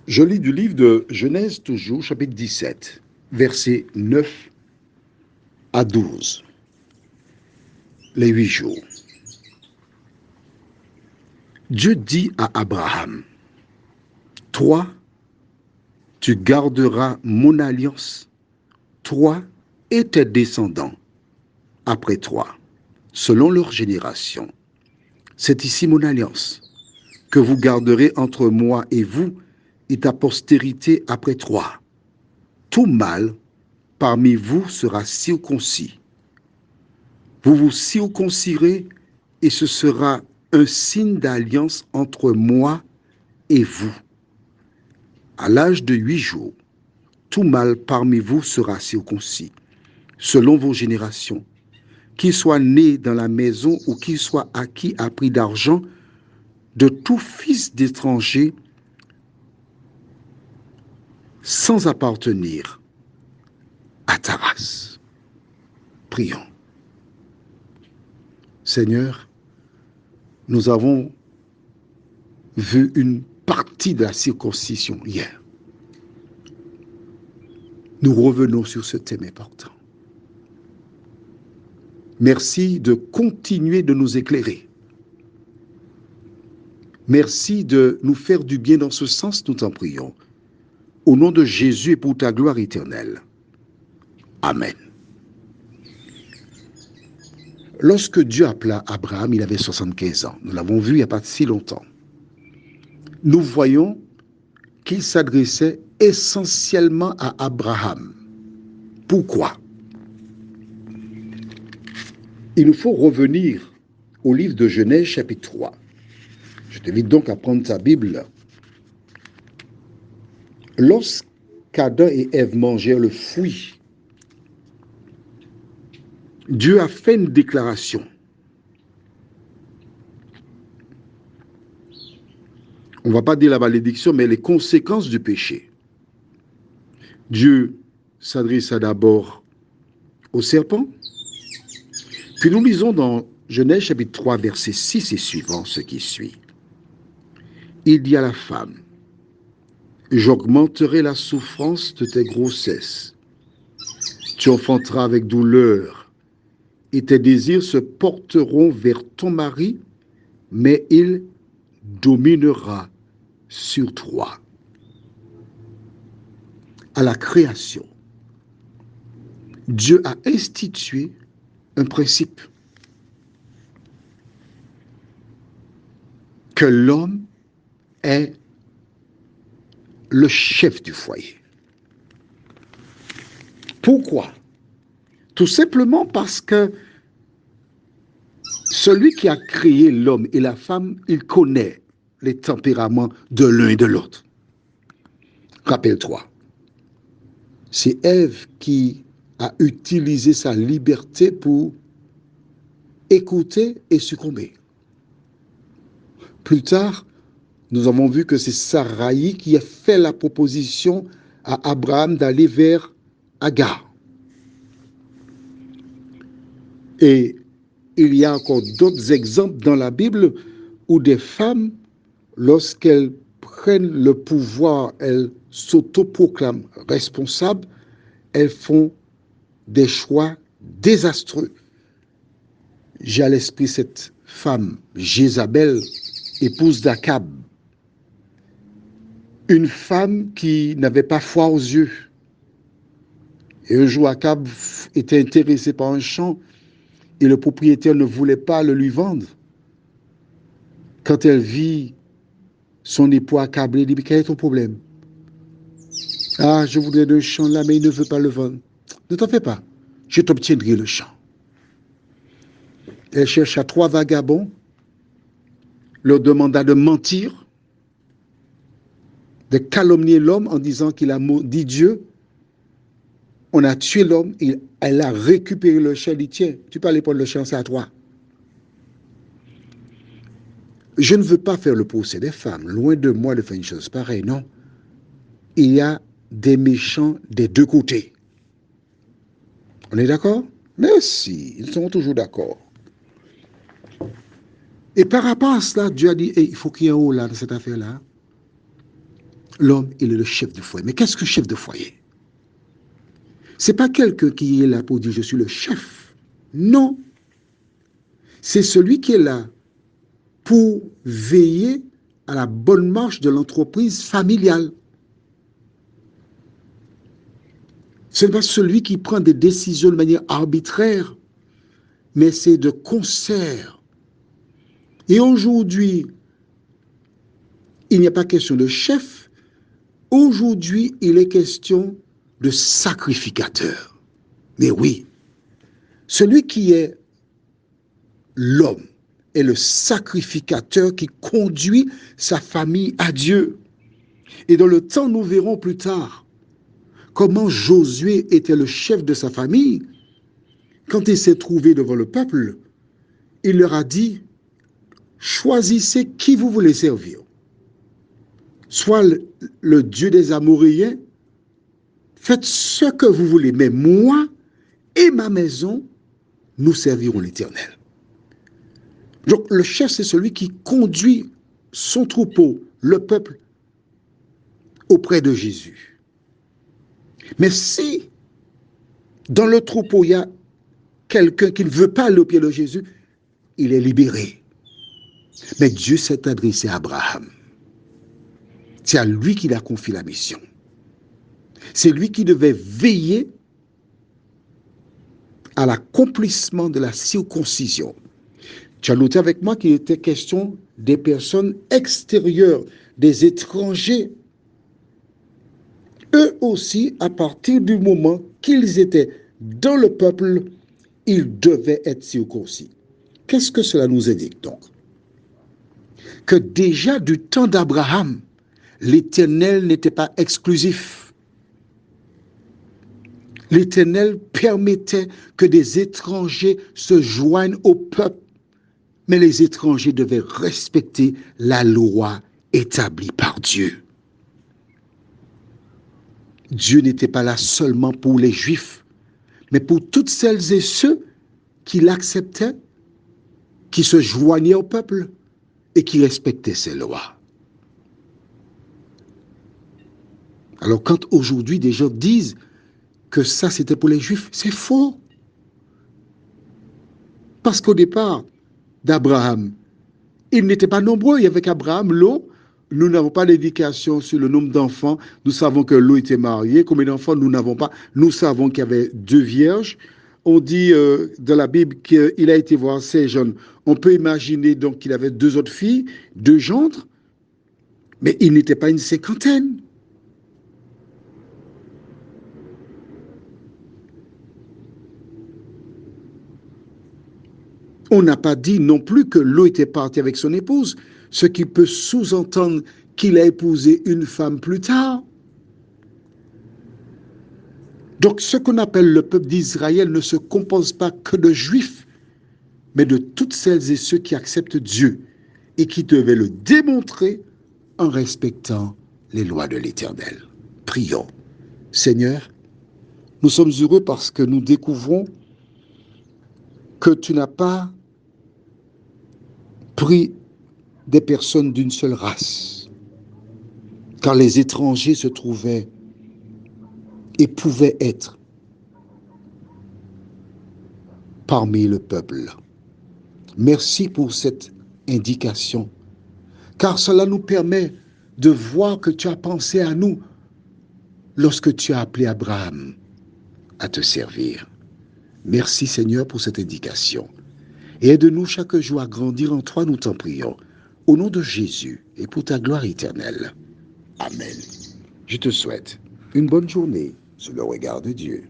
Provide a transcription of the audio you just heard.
Je lis du livre de Genèse toujours, chapitre 17, versets 9 à 12. Les 8 jours. Dieu dit à Abraham, toi, tu garderas mon alliance, toi et tes descendants, après toi, selon leur génération. C'est ici mon alliance, que vous garderez entre moi et vous et ta postérité après toi. Tout mâle parmi vous sera circoncis. Vous vous circoncirez et ce sera un signe d'alliance entre moi et vous. À l'âge de 8 jours, tout mâle parmi vous sera circoncis, selon vos générations. Qu'il soit né dans la maison ou qu'il soit acquis à prix d'argent, de tout fils d'étranger sans appartenir à ta race. Prions. Seigneur, nous avons vu une partie de la circoncision hier. Nous revenons sur ce thème important. Merci de continuer de nous éclairer. Merci de nous faire du bien dans ce sens, nous t'en prions. Au nom de Jésus et pour ta gloire éternelle. Amen. Lorsque Dieu appela Abraham, il avait 75 ans. Nous l'avons vu il n'y a pas si longtemps. Nous voyons qu'il s'adressait essentiellement à Abraham. Pourquoi? Il nous faut revenir au livre de Genèse chapitre 3. Je t'invite donc à prendre ta Bible. Lorsqu'Adam et Ève mangèrent le fruit, Dieu a fait une déclaration. On ne va pas dire la malédiction, mais les conséquences du péché. Dieu s'adressa d'abord au serpent. Puis nous lisons dans Genèse chapitre 3, verset 6 et suivant ce qui suit. Il dit à la femme, j'augmenterai la souffrance de tes grossesses. Tu enfanteras avec douleur et tes désirs se porteront vers ton mari, mais il dominera sur toi. À la création, Dieu a institué un principe que l'homme est le chef du foyer. Pourquoi? Tout simplement parce que celui qui a créé l'homme et la femme, il connaît les tempéraments de l'un et de l'autre. Rappelle-toi, c'est Ève qui a utilisé sa liberté pour écouter et succomber. Plus tard, nous avons vu que c'est Sarai qui a fait la proposition à Abraham d'aller vers Agar. Et il y a encore d'autres exemples dans la Bible où des femmes, lorsqu'elles prennent le pouvoir, elles s'autoproclament responsables, elles font des choix désastreux. J'ai à l'esprit cette femme, Jézabel, épouse d'Akab. Une femme qui n'avait pas foi aux yeux. Et un jour, Akab était intéressé par un champ et le propriétaire ne voulait pas le lui vendre. Quand elle vit son époux accablé, il dit, quel est ton problème? Ah, je voudrais le champ là, mais il ne veut pas le vendre. Ne t'en fais pas, je t'obtiendrai le champ. Elle chercha 3 vagabonds, leur demanda de mentir, de calomnier l'homme en disant qu'il a maudit Dieu. On a tué l'homme, elle a récupéré le champ, elle dit, tiens, tu peux aller prendre le champ, c'est à toi. Je ne veux pas faire le procès des femmes, loin de moi de faire une chose pareille, non. Il y a des méchants des deux côtés. On est d'accord? Merci, ils sont toujours d'accord. Et par rapport à cela, Dieu a dit, hey, il faut qu'il y ait un haut là, dans cette affaire-là. L'homme, il est le chef du foyer. Mais qu'est-ce que chef de foyer? C'est pas quelqu'un qui est là pour dire je suis le chef. Non. C'est celui qui est là pour veiller à la bonne marche de l'entreprise familiale. Ce n'est pas celui qui prend des décisions de manière arbitraire, mais c'est de concert. Et aujourd'hui, il n'y a pas question de chef. Aujourd'hui, il est question de sacrificateur. Mais oui, celui qui est l'homme est le sacrificateur qui conduit sa famille à Dieu. Et dans le temps, nous verrons plus tard comment Josué était le chef de sa famille. Quand il s'est trouvé devant le peuple, il leur a dit, choisissez qui vous voulez servir. Soit le Dieu des Amoréens, faites ce que vous voulez, mais moi et ma maison, nous servirons l'Éternel. Donc le chef, c'est celui qui conduit son troupeau, le peuple, auprès de Jésus. Mais si dans le troupeau, il y a quelqu'un qui ne veut pas aller au pied de Jésus, il est libéré. Mais Dieu s'est adressé à Abraham. C'est à lui qu'il a confié la mission. C'est lui qui devait veiller à l'accomplissement de la circoncision. Tu as noté avec moi qu'il était question des personnes extérieures, des étrangers. Eux aussi, à partir du moment qu'ils étaient dans le peuple, ils devaient être circoncis. Qu'est-ce que cela nous indique donc? Que déjà du temps d'Abraham, l'Éternel n'était pas exclusif. L'Éternel permettait que des étrangers se joignent au peuple, mais les étrangers devaient respecter la loi établie par Dieu. Dieu n'était pas là seulement pour les Juifs, mais pour toutes celles et ceux qui l'acceptaient, qui se joignaient au peuple et qui respectaient ses lois. Alors quand aujourd'hui des gens disent que ça c'était pour les Juifs, c'est faux. Parce qu'au départ d'Abraham, ils n'étaient pas nombreux. Il y avait qu'Abraham, Lot. Nous n'avons pas d'indication sur le nombre d'enfants. Nous savons que Lot était marié. Combien d'enfants nous n'avons pas? Nous savons qu'il y avait 2 vierges. On dit dans la Bible qu'il a été voir 16 jeunes. On peut imaginer donc qu'il avait 2 autres filles, 2 gendres, mais il n'était pas une cinquantaine. On n'a pas dit non plus que Lot était parti avec son épouse, ce qui peut sous-entendre qu'il a épousé une femme plus tard. Donc ce qu'on appelle le peuple d'Israël ne se compose pas que de Juifs, mais de toutes celles et ceux qui acceptent Dieu et qui devaient le démontrer en respectant les lois de l'Éternel. Prions. Seigneur, nous sommes heureux parce que nous découvrons que tu n'as pas pris des personnes d'une seule race, car les étrangers se trouvaient et pouvaient être parmi le peuple. Merci pour cette indication, car cela nous permet de voir que tu as pensé à nous lorsque tu as appelé Abraham à te servir. Merci Seigneur pour cette indication. Et aide-nous chaque jour à grandir en toi, nous t'en prions. Au nom de Jésus et pour ta gloire éternelle. Amen. Je te souhaite une bonne journée sous le regard de Dieu.